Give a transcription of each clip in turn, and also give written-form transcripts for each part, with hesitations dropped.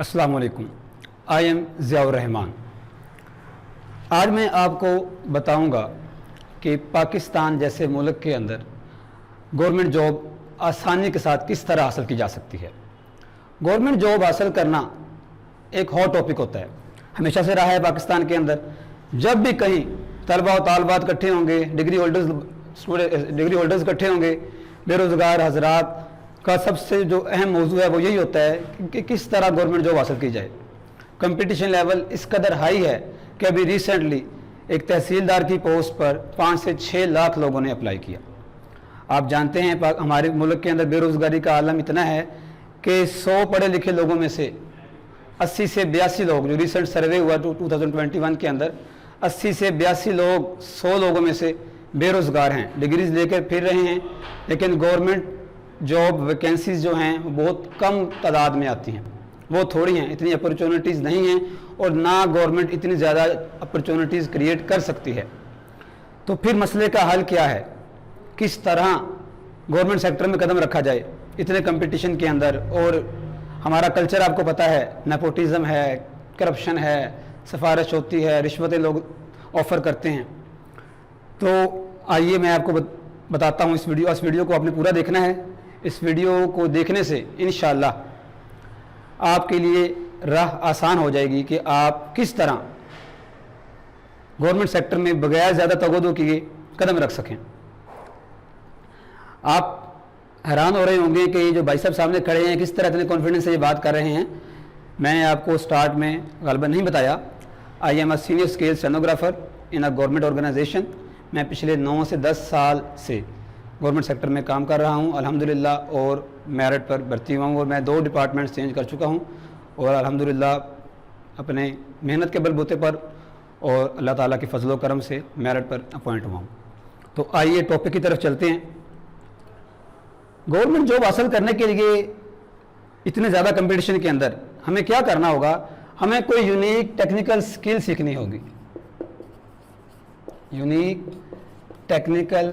अस्सलाम वालेकुम। I am Ziaur Rahman. आज मैं आपको बताऊंगा कि पाकिस्तान जैसे मुल्क के अंदर गवर्नमेंट जॉब आसानी के साथ किस तरह हासिल की जा सकती है। गवर्नमेंट जॉब हासिल करना एक हॉट टॉपिक होता है, हमेशा से रहा है पाकिस्तान के अंदर। जब भी कहीं तलबा और तालबात इकट्ठे होंगे, डिग्री होल्डर्स इकट्ठे होंगे, बेरोज़गार हजरात का सबसे जो अहम मौजू है वो यही होता है कि किस तरह गवर्नमेंट जॉब हासिल की जाए। कंपटीशन लेवल इस कदर हाई है कि अभी रिसेंटली एक तहसीलदार की पोस्ट पर 5 से 6 लाख लोगों ने अप्लाई किया। आप जानते हैं हमारे मुल्क के अंदर बेरोज़गारी का आलम इतना है कि 100 पढ़े लिखे लोगों में से 80 से 82 लोग, जो रिसेंट सर्वे हुआ 2021 के अंदर 80 से 82 लोग 100 लोगों में से बेरोज़गार हैं, डिग्रीज लेकर फिर रहे हैं, लेकिन गवर्नमेंट जॉब वैकेंसीज जो हैं वो बहुत कम तादाद में आती हैं, वो थोड़ी हैं, इतनी अपॉर्चुनिटीज़ नहीं हैं और ना गवर्नमेंट इतनी ज़्यादा अपॉर्चुनिटीज़ क्रिएट कर सकती है। तो फिर मसले का हल क्या है, किस तरह गवर्नमेंट सेक्टर में कदम रखा जाए इतने कंपटीशन के अंदर। और हमारा कल्चर आपको पता है, नेपोटिज़म है, करप्शन है, सिफारिश होती है, रिश्वतें लोग ऑफ़र करते हैं। तो आइए मैं आपको बताता हूँ इस वीडियो को आपने पूरा देखना है। इस वीडियो को देखने से इंशाअल्लाह आपके लिए राह आसान हो जाएगी कि आप किस तरह गवर्नमेंट सेक्टर में बगैर ज़्यादा तगदो किए कदम रख सकें। आप हैरान हो रहे होंगे कि ये जो भाई साहब सामने खड़े हैं किस तरह इतने कॉन्फिडेंस से ये बात कर रहे हैं। मैंने आपको स्टार्ट में गालिबन नहीं बताया। I am a senior scale stenographer in a government organization. मैं पिछले 9 से 10 साल से गवर्नमेंट सेक्टर में काम कर रहा हूँ अल्हम्दुलिल्लाह, और मेरिट पर भर्ती हुआ हूँ और मैं 2 डिपार्टमेंट्स चेंज कर चुका हूँ और अल्हम्दुलिल्लाह अपने मेहनत के बलबूते पर और अल्लाह ताला के फजलो करम से मेरिट पर अपॉइंट हुआ हूँ। तो आइए टॉपिक की तरफ चलते हैं। गवर्नमेंट जॉब हासिल करने के लिए इतने ज़्यादा कंपटीशन के अंदर हमें क्या करना होगा, हमें कोई यूनिक टेक्निकल स्किल सीखनी होगी। यूनिक टेक्निकल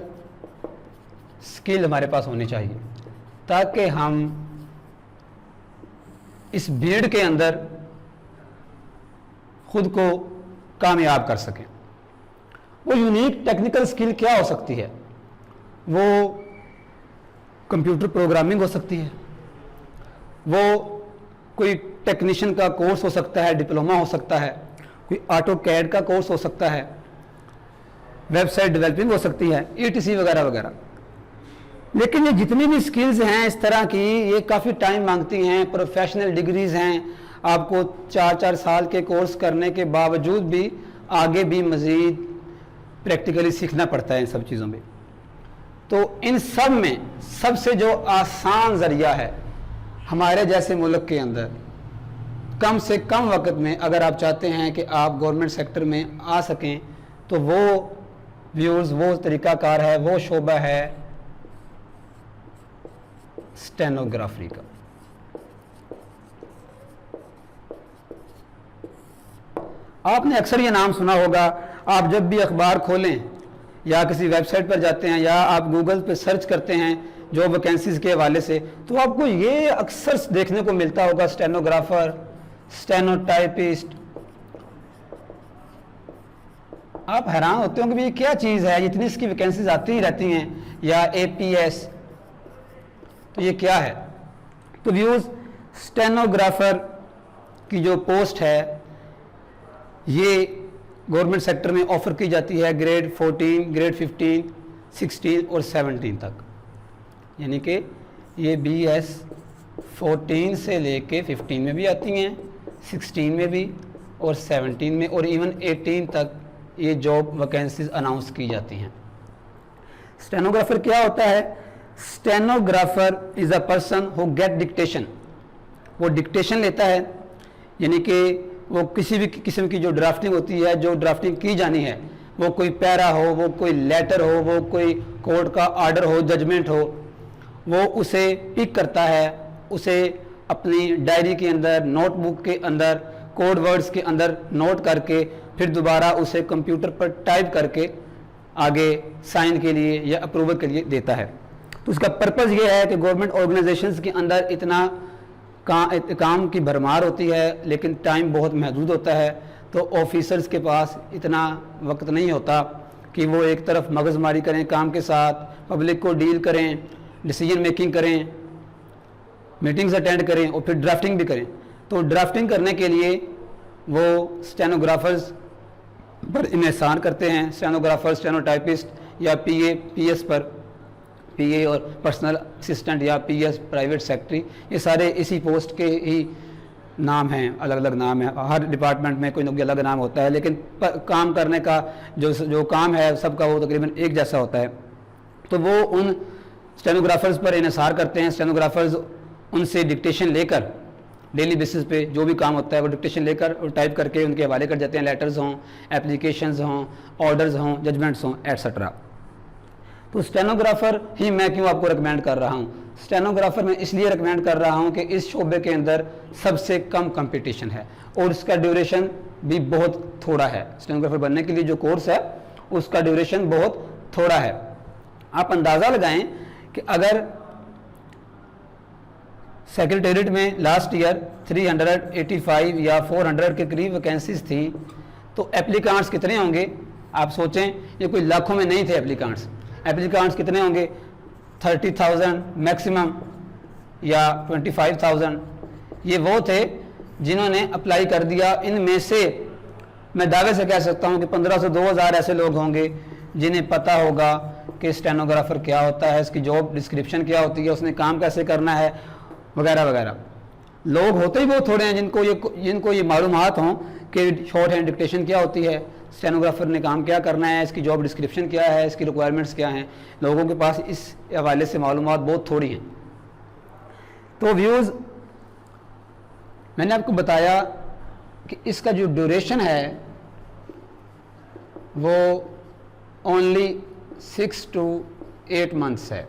स्किल हमारे पास होनी चाहिए ताकि हम इस भीड़ के अंदर खुद को कामयाब कर सकें। वो यूनिक टेक्निकल स्किल क्या हो सकती है? वो कंप्यूटर प्रोग्रामिंग हो सकती है, वो कोई टेक्नीशियन का कोर्स हो सकता है, डिप्लोमा हो सकता है, कोई ऑटो कैड का कोर्स हो सकता है, वेबसाइट डेवलपिंग हो सकती है, ETC वगैरह वगैरह। लेकिन ये जितनी भी स्किल्स हैं इस तरह की, ये काफ़ी टाइम मांगती हैं, प्रोफेशनल डिग्रीज़ हैं। आपको 4-4 साल के कोर्स करने के बावजूद भी आगे भी मज़ीद प्रैक्टिकली सीखना पड़ता है इन सब चीज़ों में। तो इन सब में सबसे जो आसान ज़रिया है हमारे जैसे मुल्क के अंदर, कम से कम वक्त में अगर आप चाहते हैं कि आप गवर्नमेंट सेक्टर में आ सकें, तो वो व्यूज़, वो तरीक़ाकार है, वो शोबा है स्टेनोग्राफी का। आपने अक्सर ये नाम सुना होगा। आप जब भी अखबार खोलें या किसी वेबसाइट पर जाते हैं या आप गूगल पे सर्च करते हैं जॉब वैकेंसीज के हवाले से, तो आपको ये अक्सर देखने को मिलता होगा स्टेनोग्राफर, स्टेनोटाइपिस्ट। आप हैरान होते होंगे कि ये क्या चीज़ है, इतनी इसकी वैकेंसीज आती ही रहती हैं, या APS, तो ये क्या है? तो व्यूज़, स्टेनोग्राफर की जो पोस्ट है ये गवर्नमेंट सेक्टर में ऑफ़र की जाती है ग्रेड 14, ग्रेड 15, 16 और 17 तक। यानी कि ये BS 14 से लेके 15 में भी आती हैं, 16 में भी और 17 में और इवन 18 तक ये जॉब वैकेंसीज अनाउंस की जाती हैं। स्टेनोग्राफर क्या होता है? Stenographer is a person who get dictation. वो डिक्टेशन लेता है, यानी कि वो किसी भी किस्म की जो ड्राफ्टिंग होती है, जो ड्राफ्टिंग की जानी है, वो कोई पैरा हो, वो कोई लेटर हो, वो कोई कोर्ट का आर्डर हो, जजमेंट हो, वो उसे पिक करता है, उसे अपनी डायरी के अंदर, नोटबुक के अंदर, कोड वर्ड्स के अंदर नोट करके फिर दोबारा उसे कंप्यूटर पर टाइप करके आगे साइन के लिए या अप्रूवल के लिए देता है। तो उसका पर्पज़ ये है कि गवर्नमेंट ऑर्गेनाइजेशंस के अंदर इतना کام کی بھرمار ہوتی ہے لیکن ٹائم بہت محدود ہوتا ہے، تو آفیسرز کے پاس اتنا وقت نہیں ہوتا کہ وہ ایک طرف مغز ماری کریں کام کے ساتھ، پبلک کو ڈیل کریں، ڈیسیجن میکنگ کریں، میٹنگز اٹینڈ کریں اور پھر ڈرافٹنگ بھی کریں. تو ڈرافٹنگ کرنے کے لیے وہ اسٹینوگرافرز پر انحصار کرتے ہیں، اسٹینوگرافر، اسٹینوٹائپسٹ یا پی ایس پر، پی اے اور پرسنل اسسٹنٹ یا پی ایس پرائیویٹ سیکرٹری، یہ سارے اسی پوسٹ کے ہی نام ہیں، الگ الگ نام ہیں. ہر ڈپارٹمنٹ میں کوئی نہ کوئی الگ نام ہوتا ہے، لیکن کام کرنے کا جو کام ہے سب کا وہ تقریباً ایک جیسا ہوتا ہے. تو وہ ان اسٹینوگرافرز پر انحصار کرتے ہیں. اسٹینوگرافرز ان سے ڈکٹیشن لے کر ڈیلی بیسس پہ جو بھی کام ہوتا ہے وہ ڈکٹیشن لے کر اور ٹائپ کر کے ان کے حوالے کر جاتے ہیں، لیٹرز ہوں، اپلیکیشنز ہوں، آرڈرز ہوں، ججمنٹس ہوں، ایٹسٹرا. تو اسٹینوگرافر ہی میں کیوں آپ کو ریکمینڈ کر رہا ہوں؟ اسٹینوگرافر میں اس لیے ریکمینڈ کر رہا ہوں کہ اس شعبے کے اندر سب سے کم کمپٹیشن ہے اور اس کا ڈیوریشن بھی بہت تھوڑا ہے. اسٹینوگرافر بننے کے لیے جو کورس ہے اس کا ڈیوریشن بہت تھوڑا ہے. آپ اندازہ لگائیں کہ اگر سیکرٹریٹ میں لاسٹ ایئر 385 یا 400 کے قریب ویکینسیز تھیں تو اپلیکانٹس کتنے ہوں گے؟ آپ سوچیں، یہ کوئی لاکھوں میں نہیں تھے اپلیکانٹس کتنے ہوں گے؟ 30,000 میکسیمم یا 25,000. یہ وہ تھے جنہوں نے اپلائی کر دیا. ان میں سے میں دعوے سے کہہ سکتا ہوں کہ 1500 سے 2000 ایسے لوگ ہوں گے جنہیں پتہ ہوگا کہ اسٹینوگرافر کیا ہوتا ہے، اس کی جاب ڈسکرپشن کیا ہوتی ہے، اس نے کام کیسے کرنا ہے وغیرہ وغیرہ. لوگ ہوتے ہی بہت تھوڑے ہیں جن کو یہ معلومات ہوں کہ شارٹ ہینڈ ڈکٹیشن کیا ہوتی ہے، اسٹینوگرافر نے کام کیا کرنا ہے، اس کی جاب ڈسکرپشن کیا ہے، اس کی ریکوائرمنٹس کیا ہیں. لوگوں کے پاس اس حوالے سے معلومات بہت تھوڑی ہیں. تو ویوز، میں نے آپ کو بتایا کہ اس کا جو ڈیوریشن ہے وہ اونلی 6 to 8 months ہے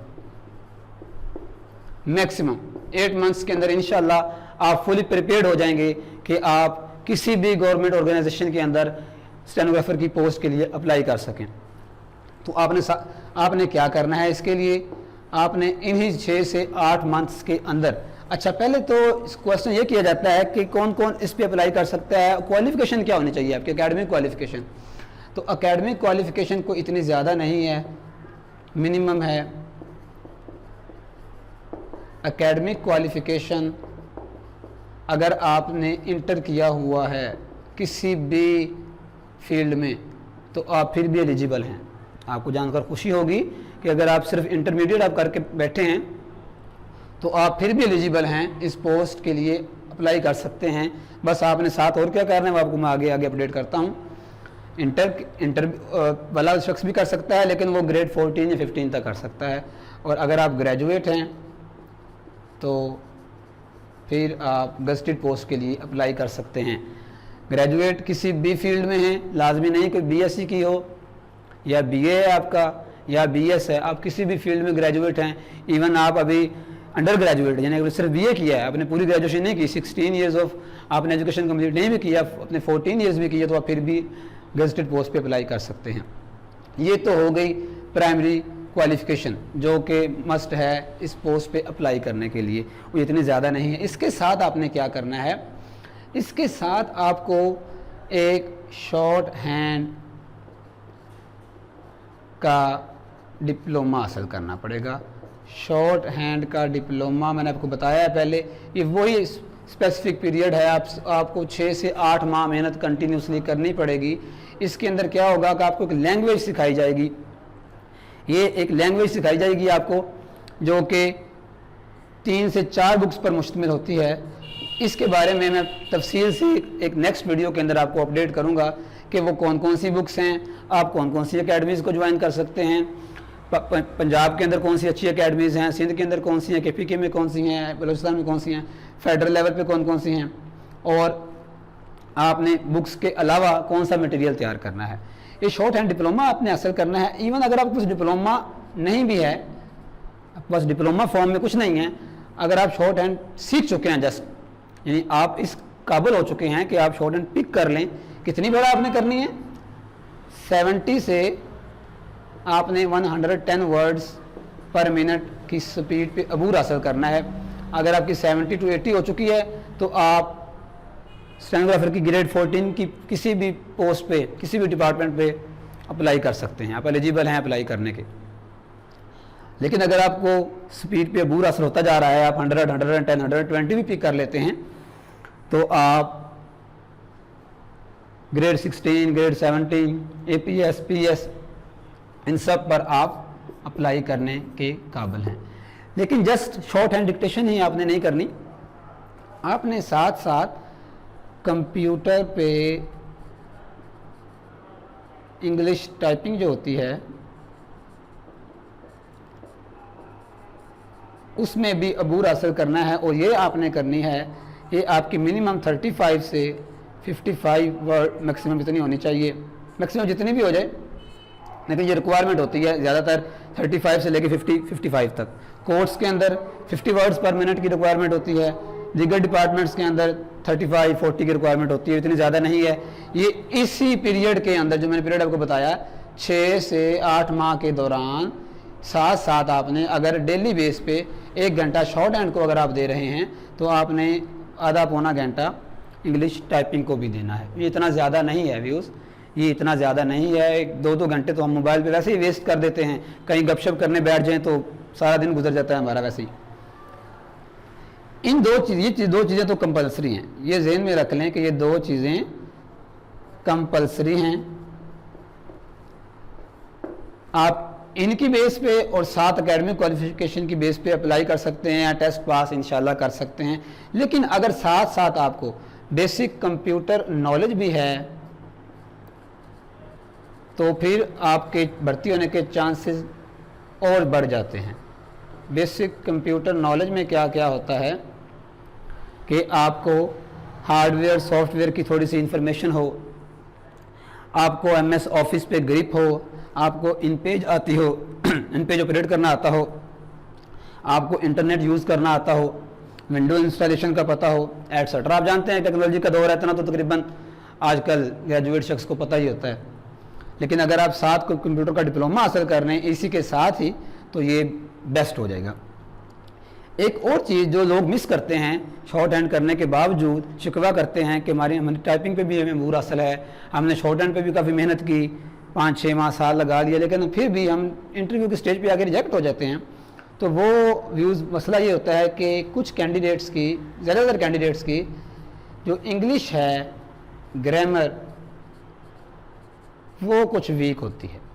میکسیمم. 8 months کے اندر انشاءاللہ آپ فلی پریپیئرڈ ہو جائیں گے کہ آپ کسی بھی گورنمنٹ آرگنائزیشن کے اندر اسٹینوگرافر کی پوسٹ کے لیے اپلائی کر سکیں. تو آپ نے کیا کرنا ہے؟ اس کے لیے آپ نے انہی 6 سے 8 months کے اندر، اچھا پہلے تو کوشچن یہ کیا جاتا ہے کہ کون کون اس پہ اپلائی کر سکتا ہے، کوالیفیکیشن کیا ہونی چاہیے آپ کی، اکیڈمک کوالیفیکیشن. تو اکیڈمک کوالیفیکیشن کو اتنی زیادہ نہیں ہے، منیمم ہے. اکیڈمک کوالیفیکیشن اگر آپ نے انٹر کیا ہوا ہے کسی بھی فیلڈ میں تو آپ پھر بھی ایلیجیبل ہیں. آپ کو جان کر خوشی ہوگی کہ اگر آپ صرف انٹرمیڈیٹ آپ کر کے بیٹھے ہیں تو آپ پھر بھی ایلیجیبل ہیں، اس پوسٹ کے لیے اپلائی کر سکتے ہیں. بس آپ نے ساتھ اور کیا کرنا ہے وہ آپ کو میں آگے اپڈیٹ کرتا ہوں. انٹر والا شخص بھی کر سکتا ہے لیکن وہ گریڈ 14 یا 15 تک کر سکتا ہے. اور اگر آپ گریجویٹ ہیں تو پھر آپ گزٹڈ پوسٹ کے لیے اپلائی کر سکتے ہیں. گریجویٹ کسی بھی فیلڈ میں ہیں، لازمی نہیں کہ بی ایس سی کی ہو یا بی اے ہے آپ کا یا بی ایس ہے، آپ کسی بھی فیلڈ میں گریجویٹ ہیں. ایون آپ ابھی انڈر گریجویٹ یعنی صرف بی اے کیا ہے، آپ نے پوری گریجویشن نہیں کی، 16 ایئرز آف آپ نے ایجوکیشن کمپلیٹ نہیں بھی کیا، اپنے 14 ایئرز بھی کیے، تو آپ پھر بھی گزٹڈ پوسٹ پہ اپلائی کر سکتے ہیں. یہ تو ہو گئی پرائمری کوالیفیکیشن جو کہ مسٹ ہے اس پوسٹ پہ اپلائی کرنے کے لیے، وہ اتنی زیادہ نہیں ہے. اس کے ساتھ آپ نے کیا کرنا ہے؟ اس کے ساتھ آپ کو ایک شارٹ ہینڈ کا ڈپلوما حاصل کرنا پڑے گا. شارٹ ہینڈ کا ڈپلوما میں نے آپ کو بتایا ہے پہلے، یہ وہی اسپیسیفک پیریڈ ہے، آپ کو 6 سے 8 ماہ محنت کنٹینیوسلی کرنی پڑے گی. اس کے اندر کیا ہوگا کہ آپ کو ایک لینگویج سکھائی جائے گی. یہ ایک لینگویج سکھائی جائے گی آپ کو جو کہ 3 سے 4 بکس پر مشتمل ہوتی ہے. اس کے بارے میں تفصیل سے ایک نیکسٹ ویڈیو کے اندر آپ کو اپڈیٹ کروں گا کہ وہ کون کون سی بکس ہیں، آپ کون کون سی اکیڈمیز کو جوائن کر سکتے ہیں. پنجاب کے اندر کون سی اچھی اکیڈمیز ہیں، سندھ کے اندر کون سی ہیں، کے پی کے میں کون سی ہیں، بلوچستان میں کون سی ہیں، فیڈرل لیول پہ کون کون سی ہیں، اور آپ نے بکس کے علاوہ کون سا مٹیریل تیار کرنا ہے. یہ شارٹ ہینڈ ڈپلوما آپ نے حاصل کرنا ہے. ایون اگر آپ کے پاس ڈپلوما نہیں بھی ہے، آپ کے پاس ڈپلوما فارم میں کچھ نہیں ہے، اگر آپ شارٹ ہینڈ سیکھ چکے ہیں جسٹ یعنی آپ اس قابل ہو چکے ہیں کہ آپ شارٹ ہینڈ پک کر لیں. کتنی بار آپ نے کرنی ہے؟ 70 سے آپ نے 110 ورڈز پر منٹ کی سپیڈ پہ عبور حاصل کرنا ہے. अगर आपकी 70 to 80 हो चुकी है तो आप स्टेनोग्राफर की ग्रेड 14 की किसी भी पोस्ट पे, किसी भी डिपार्टमेंट पे अप्लाई कर सकते हैं, आप एलिजिबल हैं अप्लाई करने के। लेकिन अगर आपको स्पीड पे अबूर असर होता जा रहा है, आप 100, 110, 120 भी पिक कर लेते हैं, तो आप ग्रेड 16, ग्रेड 17, APS, PS इन सब पर आप अप्लाई करने के काबिल हैं। लेकिन जस्ट शॉर्ट हैंड डिक्टेशन ही आपने नहीं करनी, आपने साथ साथ कंप्यूटर पे इंग्लिश टाइपिंग जो होती है उसमें भी अबूर हासिल करना है, और ये आपने करनी है, ये आपकी मिनिमम 35 से 55 वर्ड मैक्सिमम इतनी होनी चाहिए, मैक्सिमम जितनी भी हो जाए, लेकिन ये रिक्वायरमेंट होती है ज़्यादातर 35 से लेकर 55 तक। कोर्ट्स के अंदर 50 वर्ड्स पर मिनट की रिक्वायरमेंट होती है, लीगल डिपार्टमेंट्स के अंदर 35, 40 की रिक्वायरमेंट होती है, इतनी ज़्यादा नहीं है। ये इसी पीरियड के अंदर, जो मैंने पीरियड आपको बताया, 6 से 8 माह के दौरान साथ साथ आपने अगर डेली बेस पे 1 घंटा शॉर्ट हैंड को अगर आप दे रहे हैं तो आपने आधा पौना घंटा इंग्लिश टाइपिंग को भी देना है। ये इतना ज़्यादा नहीं है व्यूज़, ये इतना ज़्यादा नहीं है। 2-2 घंटे तो हम मोबाइल पे वैसे ही वेस्ट कर देते हैं, कहीं गपशप करने बैठ जाएं तो सारा दिन गुजर जाता है हमारा वैसे ही। इन दो चीज़ें तो कंपलसरी हैं, ये ज़हन में रख लें कि ये 2 चीज़ें कंपलसरी हैं। आप इनकी बेस पे और 7 एकेडमिक क्वालिफिकेशन की बेस पे अप्लाई कर सकते हैं या टेस्ट पास इंशाल्लाह कर सकते हैं। लेकिन अगर साथ साथ आपको बेसिक कंप्यूटर नॉलेज भी है तो फिर आपके भर्ती होने के चांसेस और बढ़ जाते हैं। बेसिक कंप्यूटर नॉलेज में क्या क्या होता है कि आपको हार्डवेयर सॉफ्टवेयर की थोड़ी सी इंफॉर्मेशन हो, आपको MS ऑफिस पे ग्रिप हो, आपको इन पेज आती हो, इन पेज ऑपरेट करना आता हो, आपको इंटरनेट यूज़ करना आता हो, विंडो इंस्टॉलेशन का पता हो, एटसेट्रा। आप जानते हैं टेक्नोलॉजी का दौर है, इतना तो तकरीबन आजकल ग्रेजुएट शख्स को पता ही होता है। लेकिन अगर आप साथ को कंप्यूटर का डिप्लोमा हासिल कर रहे हैं इसी के साथ ही, तो ये बेस्ट हो जाएगा। एक और चीज़ जो लोग मिस करते हैं, शॉर्ट हैंड करने के बावजूद शिकवा करते हैं कि हमारी टाइपिंग पे भी हमें बुरा हासिल है, हमने शॉर्ट हैंड पे भी काफ़ी मेहनत की, 5-6 माह साल लगा लिया, लेकिन फिर भी हम इंटरव्यू के स्टेज पे आके रिजेक्ट हो जाते हैं। तो वो व्यूज़ मसला ये होता है कि कुछ कैंडिडेट्स की, ज़्यादातर कैंडिडेट्स की जो इंग्लिश है, ग्रामर, वो कुछ वीक होती है।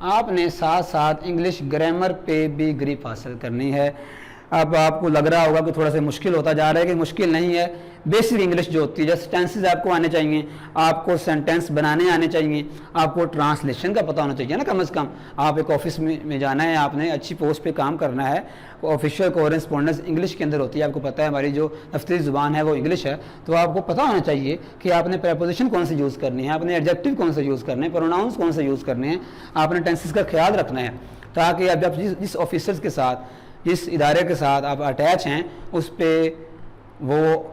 आपने साथ साथ इंग्लिश ग्रामर पे भी ग्रिप हासिल करनी है। अब आपको लग रहा होगा कि थोड़ा सा मुश्किल होता जा रहा है, कि मुश्किल नहीं है। बेसिक इंग्लिश जो होती है, जैसे टेंसेस आपको आने चाहिए, आपको सेंटेंस बनाने आने चाहिए, आपको ट्रांसलेशन का पता होना चाहिए ना, कम से कम। आप एक ऑफिस में जाना है, आपने अच्छी पोस्ट पे काम करना है, ऑफिशियल कॉरेस्पॉन्डेंस इंग्लिश के अंदर होती है। आपको पता है हमारी जो दफ्तरी ज़ुबान है वो इंग्लिश है, तो आपको पता होना चाहिए कि आपने प्रेपोजिशन कौन सी यूज़ करनी है, आपने एडजेक्टिव कौन से यूज़ करने हैं, प्रोनाउंस कौन से यूज़ करने हैं, आपने टेंसेस का ख्याल रखना है, ताकि आप जब जिस ऑफिसर्स के साथ, जिस इदारे के साथ आप अटैच हैं, उस पर वो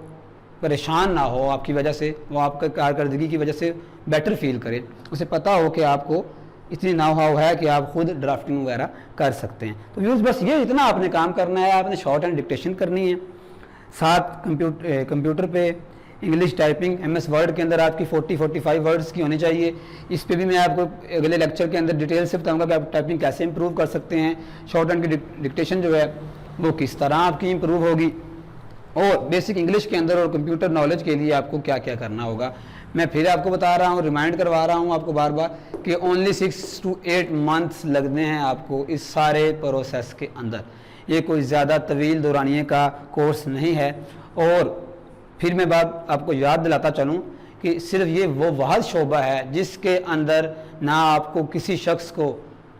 परेशान ना हो आपकी वजह से, वो आपका कारकर्दगी की वजह से बेटर फील करे, उसे पता हो कि आपको इतनी नाव हाव है कि आप खुद ड्राफ्टिंग वगैरह कर सकते हैं। तो व्यूज़ बस ये इतना आपने काम करना है, आपने शॉर्ट हैंड डिक्टेशन करनी है, साथ कंप्यूटर पे इंग्लिश टाइपिंग MS वर्ड के अंदर आपकी 40-45 वर्ड्स की होनी चाहिए। इस पे भी मैं आपको अगले लेक्चर के अंदर डिटेल से बताऊंगा कि आप टाइपिंग कैसे इंप्रूव कर सकते हैं, शॉर्ट हैंड की डिक्टेशन जो है वो किस तरह आपकी इंप्रूव होगी, और बेसिक इंग्लिश के अंदर और कंप्यूटर नॉलेज के लिए आपको क्या क्या करना होगा। मैं फिर आपको बता रहा हूँ, रिमाइंड करवा रहा हूँ आपको बार बार कि ओनली 6 to 8 मंथ्स लगने हैं आपको इस सारे प्रोसेस के अंदर। ये कोई ज़्यादा तवील दौरानिए का कोर्स नहीं है। और फिर मैं बात आपको याद दिलाता चलूँ कि सिर्फ ये वो वाहद शोबा है जिसके अंदर ना आपको किसी शख्स को,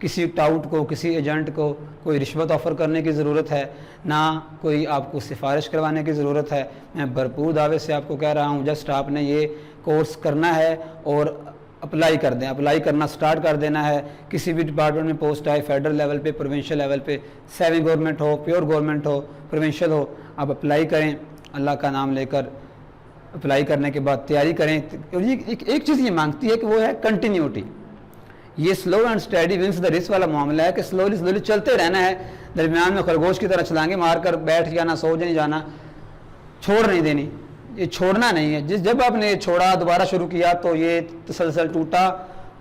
किसी टाउट को, किसी एजेंट को कोई रिश्वत ऑफ़र करने की ज़रूरत है, ना कोई आपको सिफारिश करवाने की ज़रूरत है। मैं भरपूर दावे से आपको कह रहा हूँ, जस्ट आपने ये कोर्स करना है और अप्लाई कर दें, अप्लाई करना स्टार्ट कर देना है। किसी भी डिपार्टमेंट में पोस्ट आए, फेडरल लेवल पे, प्रोविंशियल लेवल पे, सेमी गवर्नमेंट हो, प्योर गवर्नमेंट हो, प्रोविंशियल हो, आप अप्लाई करें, अल्लाह का नाम लेकर अप्लाई करने के बाद तैयारी करें। और ये एक चीज़ ये मांगती है कि वो है कंटिन्यूटी। یہ slow and steady wins the race والا معاملہ ہے کہ سلولی سلولی چلتے رہنا ہے، درمیان میں خرگوش کی طرح چھلانگیں مار کر بیٹھ جانا، سو نہیں جانا، چھوڑ نہیں دینی، یہ چھوڑنا نہیں ہے۔ جب آپ نے یہ چھوڑا دوبارہ شروع کیا تو یہ تسلسل ٹوٹا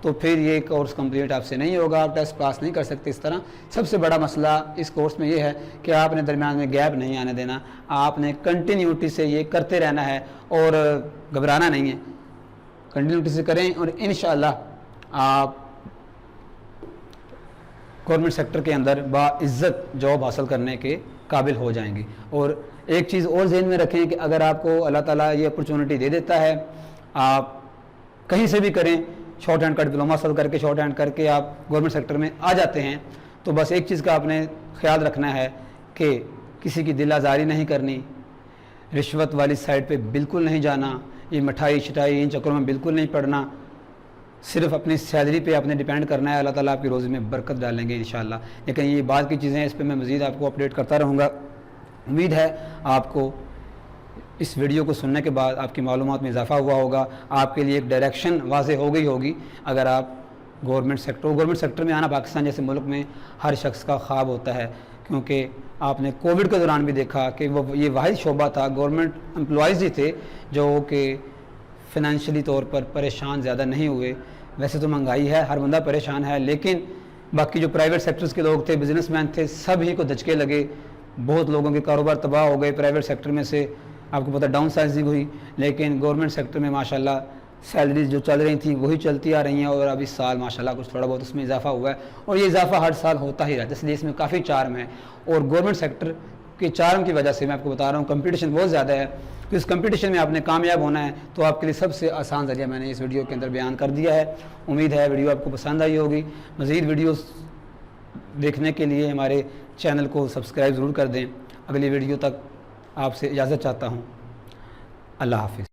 تو پھر یہ کورس کمپلیٹ آپ سے نہیں ہوگا، آپ ٹیسٹ پاس نہیں کر سکتے۔ اس طرح سب سے بڑا مسئلہ اس کورس میں یہ ہے کہ آپ نے درمیان میں گیپ نہیں آنے دینا، آپ نے کنٹینیوٹی سے یہ کرتے رہنا ہے اور گھبرانا نہیں ہے، کنٹینیوٹی سے کریں اور انشاءاللہ آپ گورنمنٹ سیکٹر کے اندر باعزت جاب حاصل کرنے کے قابل ہو جائیں گے۔ اور ایک چیز اور ذہن میں رکھیں کہ اگر آپ کو اللہ تعالیٰ یہ اپرچونٹی دے دیتا ہے، آپ کہیں سے بھی کریں، شارٹ ہینڈ کا ڈپلوما حاصل کر کے شارٹ ہینڈ کر کے آپ گورنمنٹ سیکٹر میں آ جاتے ہیں، تو بس ایک چیز کا آپ نے خیال رکھنا ہے کہ کسی کی دل آزاری نہیں کرنی، رشوت والی سائڈ پہ بالکل نہیں جانا، یہ مٹھائی شٹائی ان چکروں میں بالکل نہیں پڑنا، صرف اپنی سیلری پہ آپ نے ڈیپینڈ کرنا ہے، اللہ تعالیٰ آپ کی روزی میں برکت ڈالیں گے انشاءاللہ۔ لیکن یہ بعد کی چیزیں ہیں، اس پہ میں مزید آپ کو اپڈیٹ کرتا رہوں گا۔ امید ہے آپ کو اس ویڈیو کو سننے کے بعد آپ کی معلومات میں اضافہ ہوا ہوگا، آپ کے لیے ایک ڈائریکشن واضح ہو گئی ہوگی۔ اگر آپ گورنمنٹ سیکٹر میں آنا پاکستان جیسے ملک میں ہر شخص کا خواب ہوتا ہے، کیونکہ آپ نے کووڈ کے دوران بھی دیکھا کہ یہ واحد شعبہ تھا، گورنمنٹ امپلائیز ہی تھے جو کہ فنانشلی طور پر پریشان زیادہ نہیں ہوئے۔ ویسے تو مہنگائی ہے، ہر بندہ پریشان ہے، لیکن باقی جو پرائیویٹ سیکٹرز کے لوگ تھے، بزنس مین تھے، سب ہی کو دھچکے لگے، بہت لوگوں کے کاروبار تباہ ہو گئے۔ پرائیویٹ سیکٹر میں سے آپ کو پتہ ڈاؤن سائزنگ ہوئی، لیکن گورنمنٹ سیکٹر میں ماشاءاللہ سیلریز جو چل رہی تھیں وہی چلتی آ رہی ہیں، اور اب اس سال ماشاءاللہ کچھ تھوڑا بہت اس میں اضافہ ہوا ہے، اور یہ اضافہ ہر سال ہوتا ہی رہتا ہے، اس لیے اس میں کافی چارم ہے۔ اور گورنمنٹ سیکٹر کے چارم کی وجہ سے میں آپ کو بتا رہا ہوں کمپٹیشن بہت زیادہ ہے، تو اس کمپٹیشن میں آپ نے کامیاب ہونا ہے، تو آپ کے لیے سب سے آسان ذریعہ میں نے اس ویڈیو کے اندر بیان کر دیا ہے۔ امید ہے ویڈیو آپ کو پسند آئی ہوگی۔ مزید ویڈیوز دیکھنے کے لیے ہمارے چینل کو سبسکرائب ضرور کر دیں۔ اگلی ویڈیو تک آپ سے اجازت چاہتا ہوں۔ اللہ حافظ۔